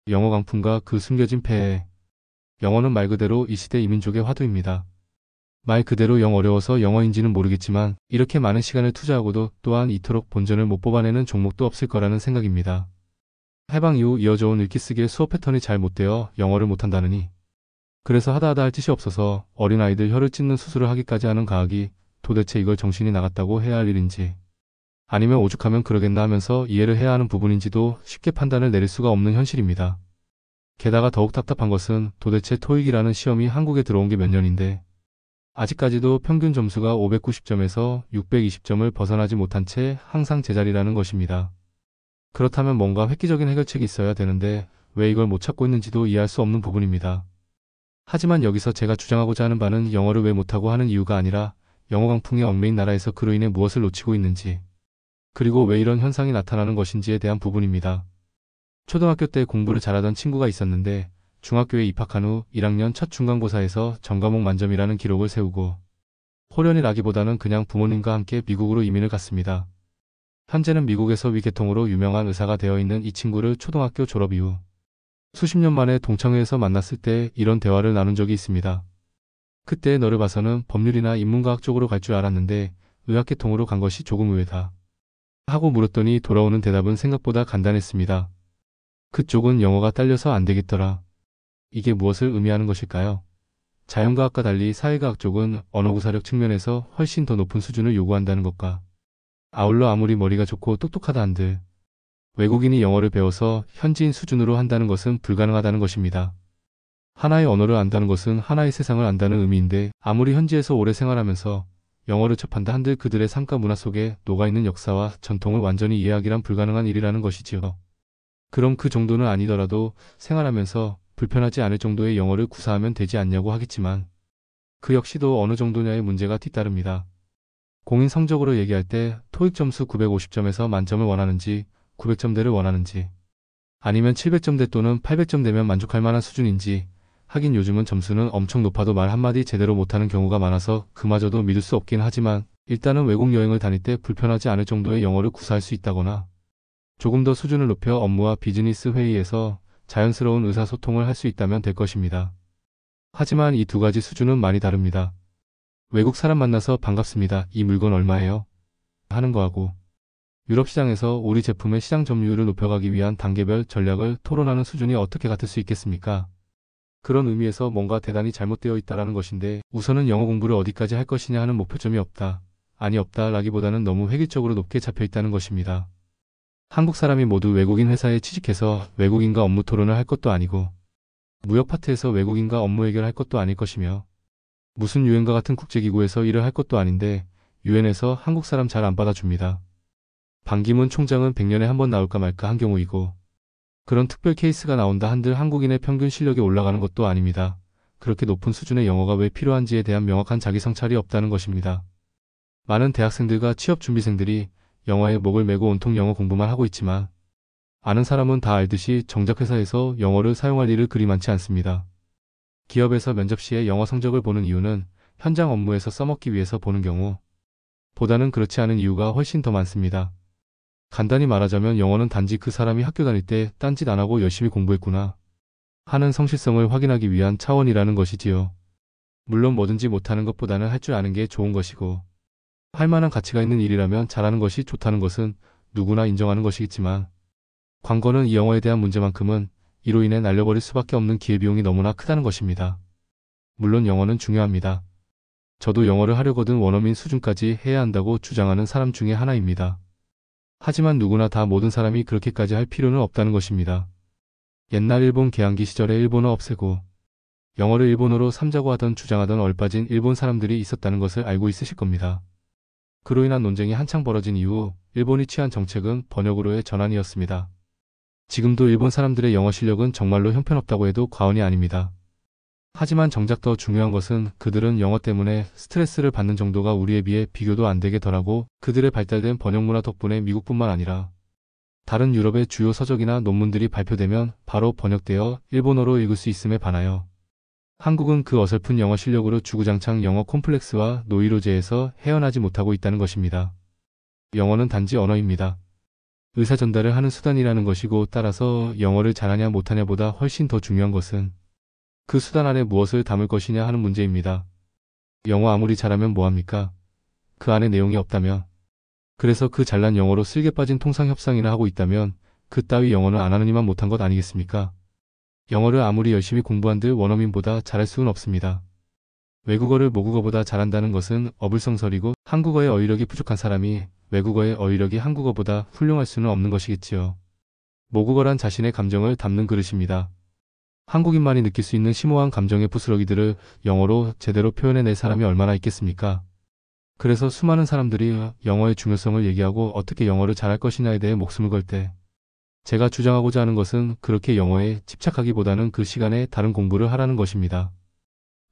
영어 강풍과 그 숨겨진 폐해. 영어는 말 그대로 이 시대 이민족의 화두입니다. 말 그대로 영 어려워서 영어인지는 모르겠지만 이렇게 많은 시간을 투자하고도 또한 이토록 본전을 못 뽑아내는 종목도 없을 거라는 생각입니다. 해방 이후 이어져온 읽기 쓰기의 수업 패턴이 잘 못되어 영어를 못한다느니, 그래서 하다하다 할 짓이 없어서 어린아이들 혀를 찢는 수술을 하기까지 하는 가학이 도대체 이걸 정신이 나갔다고 해야 할 일인지, 아니면 오죽하면 그러겠나 하면서 이해를 해야 하는 부분인지도 쉽게 판단을 내릴 수가 없는 현실입니다. 게다가 더욱 답답한 것은 도대체 토익이라는 시험이 한국에 들어온 게 몇 년인데 아직까지도 평균 점수가 590점에서 620점을 벗어나지 못한 채 항상 제자리라는 것입니다. 그렇다면 뭔가 획기적인 해결책이 있어야 되는데 왜 이걸 못 찾고 있는지도 이해할 수 없는 부분입니다. 하지만 여기서 제가 주장하고자 하는 바는 영어를 왜 못하고 하는 이유가 아니라 영어 강풍에 얽매인 나라에서 그로 인해 무엇을 놓치고 있는지, 그리고 왜 이런 현상이 나타나는 것인지에 대한 부분입니다. 초등학교 때 공부를 잘하던 친구가 있었는데 중학교에 입학한 후 1학년 첫 중간고사에서 전과목 만점이라는 기록을 세우고 호련이라기보다는 그냥 부모님과 함께 미국으로 이민을 갔습니다. 현재는 미국에서 위계통으로 유명한 의사가 되어 있는 이 친구를 초등학교 졸업 이후 수십 년 만에 동창회에서 만났을 때 이런 대화를 나눈 적이 있습니다. 그때 너를 봐서는 법률이나 인문과학 쪽으로 갈 줄 알았는데 의학계통으로 간 것이 조금 의외다 하고 물었더니 돌아오는 대답은 생각보다 간단했습니다. 그쪽은 영어가 딸려서 안 되겠더라. 이게 무엇을 의미하는 것일까요? 자연과학과 달리 사회과학 쪽은 언어구사력 측면에서 훨씬 더 높은 수준을 요구한다는 것과, 아울러 아무리 머리가 좋고 똑똑하다 한들 외국인이 영어를 배워서 현지인 수준으로 한다는 것은 불가능하다는 것입니다. 하나의 언어를 안다는 것은 하나의 세상을 안다는 의미인데 아무리 현지에서 오래 생활하면서 영어를 접한다 한들 그들의 삶과 문화 속에 녹아있는 역사와 전통을 완전히 이해하기란 불가능한 일이라는 것이지요. 그럼 그 정도는 아니더라도 생활하면서 불편하지 않을 정도의 영어를 구사하면 되지 않냐고 하겠지만 그 역시도 어느 정도냐의 문제가 뒤따릅니다. 공인 성적으로 얘기할 때 토익 점수 950점에서 만점을 원하는지 900점대를 원하는지 아니면 700점대 또는 800점대면 만족할 만한 수준인지, 하긴 요즘은 점수는 엄청 높아도 말 한마디 제대로 못하는 경우가 많아서 그마저도 믿을 수 없긴 하지만 일단은 외국 여행을 다닐 때 불편하지 않을 정도의 영어를 구사할 수 있다거나 조금 더 수준을 높여 업무와 비즈니스 회의에서 자연스러운 의사소통을 할 수 있다면 될 것입니다. 하지만 이 두 가지 수준은 많이 다릅니다. 외국 사람 만나서 반갑습니다. 이 물건 얼마예요? 하는 거하고 유럽 시장에서 우리 제품의 시장 점유율을 높여가기 위한 단계별 전략을 토론하는 수준이 어떻게 같을 수 있겠습니까? 그런 의미에서 뭔가 대단히 잘못되어 있다라는 것인데 우선은 영어 공부를 어디까지 할 것이냐 하는 목표점이 없다. 아니 없다라기보다는 너무 획일적으로 높게 잡혀 있다는 것입니다. 한국 사람이 모두 외국인 회사에 취직해서 외국인과 업무 토론을 할 것도 아니고 무역 파트에서 외국인과 업무 해결할 것도 아닐 것이며 무슨 유엔과 같은 국제기구에서 일을 할 것도 아닌데 유엔에서 한국 사람 잘 안 받아줍니다. 반기문 총장은 100년에 한 번 나올까 말까 한 경우이고 그런 특별 케이스가 나온다 한들 한국인의 평균 실력이 올라가는 것도 아닙니다. 그렇게 높은 수준의 영어가 왜 필요한지에 대한 명확한 자기 성찰이 없다는 것입니다. 많은 대학생들과 취업준비생들이 영어에 목을 메고 온통 영어 공부만 하고 있지만 아는 사람은 다 알듯이 정작 회사에서 영어를 사용할 일을 그리 많지 않습니다. 기업에서 면접 시에 영어 성적을 보는 이유는 현장 업무에서 써먹기 위해서 보는 경우 보다는 그렇지 않은 이유가 훨씬 더 많습니다. 간단히 말하자면 영어는 단지 그 사람이 학교 다닐 때 딴짓 안 하고 열심히 공부했구나 하는 성실성을 확인하기 위한 차원이라는 것이지요. 물론 뭐든지 못하는 것보다는 할 줄 아는 게 좋은 것이고 할 만한 가치가 있는 일이라면 잘하는 것이 좋다는 것은 누구나 인정하는 것이겠지만 관건은 이 영어에 대한 문제만큼은 이로 인해 날려버릴 수밖에 없는 기회비용이 너무나 크다는 것입니다. 물론 영어는 중요합니다. 저도 영어를 하려거든 원어민 수준까지 해야 한다고 주장하는 사람 중에 하나입니다. 하지만 누구나 다 모든 사람이 그렇게까지 할 필요는 없다는 것입니다. 옛날 일본 개항기 시절에 일본어 없애고 영어를 일본어로 삼자고 하던 주장하던 얼빠진 일본 사람들이 있었다는 것을 알고 있으실 겁니다. 그로 인한 논쟁이 한창 벌어진 이후 일본이 취한 정책은 번역으로의 전환이었습니다. 지금도 일본 사람들의 영어 실력은 정말로 형편없다고 해도 과언이 아닙니다. 하지만 정작 더 중요한 것은 그들은 영어 때문에 스트레스를 받는 정도가 우리에 비해 비교도 안 되게 덜하고 그들의 발달된 번역 문화 덕분에 미국뿐만 아니라 다른 유럽의 주요 서적이나 논문들이 발표되면 바로 번역되어 일본어로 읽을 수 있음에 반하여 한국은 그 어설픈 영어 실력으로 주구장창 영어 콤플렉스와 노이로제에서 헤어나지 못하고 있다는 것입니다. 영어는 단지 언어입니다. 의사 전달을 하는 수단이라는 것이고, 따라서 영어를 잘하냐 못하냐보다 훨씬 더 중요한 것은 그 수단 안에 무엇을 담을 것이냐 하는 문제입니다. 영어 아무리 잘하면 뭐합니까? 그 안에 내용이 없다면. 그래서 그 잘난 영어로 쓸개 빠진 통상 협상이나 하고 있다면 그 따위 영어는 안 하느니만 못한 것 아니겠습니까? 영어를 아무리 열심히 공부한들 원어민보다 잘할 수는 없습니다. 외국어를 모국어보다 잘한다는 것은 어불성설이고, 한국어의 어휘력이 부족한 사람이 외국어의 어휘력이 한국어보다 훌륭할 수는 없는 것이겠지요. 모국어란 자신의 감정을 담는 그릇입니다. 한국인만이 느낄 수 있는 심오한 감정의 부스러기들을 영어로 제대로 표현해낼 사람이 얼마나 있겠습니까? 그래서 수많은 사람들이 영어의 중요성을 얘기하고 어떻게 영어를 잘할 것이냐에 대해 목숨을 걸 때, 제가 주장하고자 하는 것은 그렇게 영어에 집착하기보다는 그 시간에 다른 공부를 하라는 것입니다.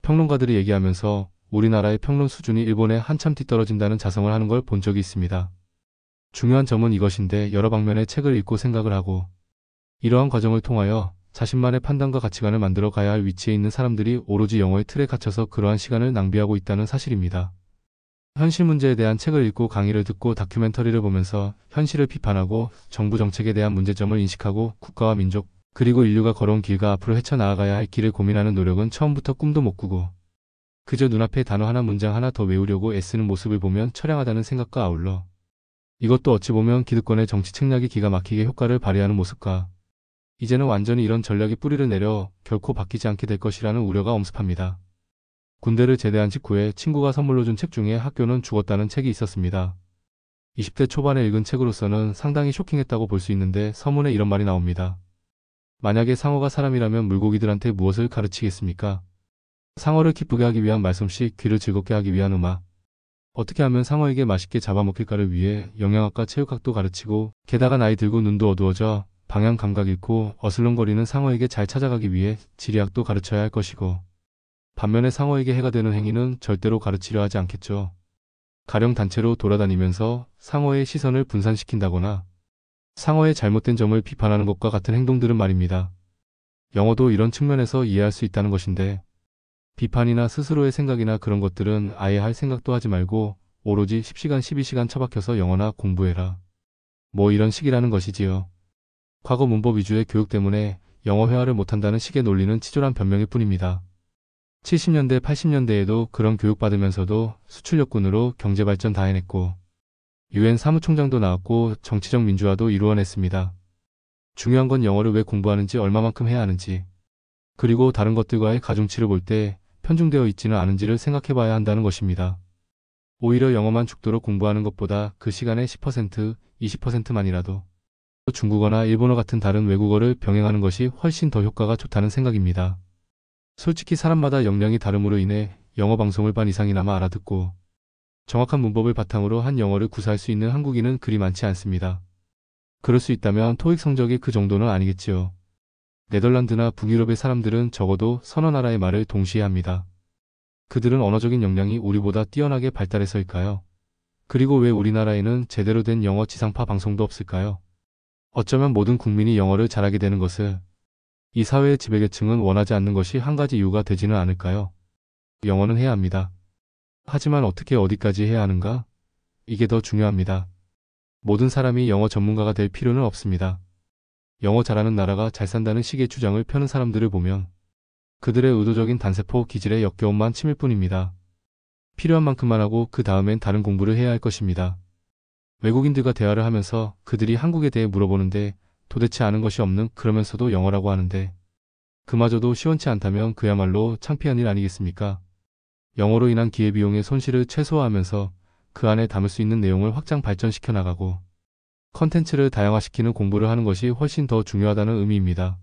평론가들이 얘기하면서 우리나라의 평론 수준이 일본에 한참 뒤떨어진다는 자성을 하는 걸 본 적이 있습니다. 중요한 점은 이것인데, 여러 방면의 책을 읽고 생각을 하고 이러한 과정을 통하여 자신만의 판단과 가치관을 만들어 가야 할 위치에 있는 사람들이 오로지 영어의 틀에 갇혀서 그러한 시간을 낭비하고 있다는 사실입니다. 현실 문제에 대한 책을 읽고 강의를 듣고 다큐멘터리를 보면서 현실을 비판하고 정부 정책에 대한 문제점을 인식하고 국가와 민족, 그리고 인류가 걸어온 길과 앞으로 헤쳐나아가야 할 길을 고민하는 노력은 처음부터 꿈도 못 꾸고 그저 눈앞에 단어 하나 문장 하나 더 외우려고 애쓰는 모습을 보면 처량하다는 생각과 아울러 이것도 어찌 보면 기득권의 정치 책략이 기가 막히게 효과를 발휘하는 모습과 이제는 완전히 이런 전략이 뿌리를 내려 결코 바뀌지 않게 될 것이라는 우려가 엄습합니다. 군대를 제대한 직후에 친구가 선물로 준 책 중에 학교는 죽었다는 책이 있었습니다. 20대 초반에 읽은 책으로서는 상당히 쇼킹했다고 볼 수 있는데, 서문에 이런 말이 나옵니다. 만약에 상어가 사람이라면 물고기들한테 무엇을 가르치겠습니까? 상어를 기쁘게 하기 위한 말솜씨, 귀를 즐겁게 하기 위한 음악. 어떻게 하면 상어에게 맛있게 잡아먹힐까를 위해 영양학과 체육학도 가르치고, 게다가 나이 들고 눈도 어두워져 방향 감각 잃고 어슬렁거리는 상어에게 잘 찾아가기 위해 지리학도 가르쳐야 할 것이고, 반면에 상어에게 해가 되는 행위는 절대로 가르치려 하지 않겠죠. 가령 단체로 돌아다니면서 상어의 시선을 분산시킨다거나 상어의 잘못된 점을 비판하는 것과 같은 행동들은 말입니다. 영어도 이런 측면에서 이해할 수 있다는 것인데, 비판이나 스스로의 생각이나 그런 것들은 아예 할 생각도 하지 말고 오로지 10시간 12시간 처박혀서 영어나 공부해라, 뭐 이런 식이라는 것이지요. 과거 문법 위주의 교육 때문에 영어 회화를 못한다는 식의 논리는 치졸한 변명일 뿐입니다. 70년대 80년대에도 그런 교육받으면서도 수출력군으로 경제발전 다 해냈고 유엔 사무총장도 나왔고 정치적 민주화도 이루어냈습니다. 중요한 건 영어를 왜 공부하는지, 얼마만큼 해야 하는지, 그리고 다른 것들과의 가중치를 볼 때 편중되어 있지는 않은지를 생각해봐야 한다는 것입니다. 오히려 영어만 죽도록 공부하는 것보다 그 시간의 10%, 20%만이라도 중국어나 일본어 같은 다른 외국어를 병행하는 것이 훨씬 더 효과가 좋다는 생각입니다. 솔직히 사람마다 역량이 다름으로 인해 영어 방송을 반 이상이나마 알아듣고 정확한 문법을 바탕으로 한 영어를 구사할 수 있는 한국인은 그리 많지 않습니다. 그럴 수 있다면 토익 성적이 그 정도는 아니겠지요. 네덜란드나 북유럽의 사람들은 적어도 서너 나라의 말을 동시에 합니다. 그들은 언어적인 역량이 우리보다 뛰어나게 발달해서일까요? 그리고 왜 우리나라에는 제대로 된 영어 지상파 방송도 없을까요? 어쩌면 모든 국민이 영어를 잘하게 되는 것을 이 사회의 지배계층은 원하지 않는 것이 한 가지 이유가 되지는 않을까요? 영어는 해야 합니다. 하지만 어떻게 어디까지 해야 하는가? 이게 더 중요합니다. 모든 사람이 영어 전문가가 될 필요는 없습니다. 영어 잘하는 나라가 잘 산다는 식의 주장을 펴는 사람들을 보면 그들의 의도적인 단세포 기질에 역겨움만 치밀 뿐입니다. 필요한 만큼만 하고 그 다음엔 다른 공부를 해야 할 것입니다. 외국인들과 대화를 하면서 그들이 한국에 대해 물어보는데 도대체 아는 것이 없는, 그러면서도 영어라고 하는데 그마저도 시원치 않다면 그야말로 창피한 일 아니겠습니까? 영어로 인한 기회비용의 손실을 최소화하면서 그 안에 담을 수 있는 내용을 확장 발전시켜 나가고 컨텐츠를 다양화시키는 공부를 하는 것이 훨씬 더 중요하다는 의미입니다.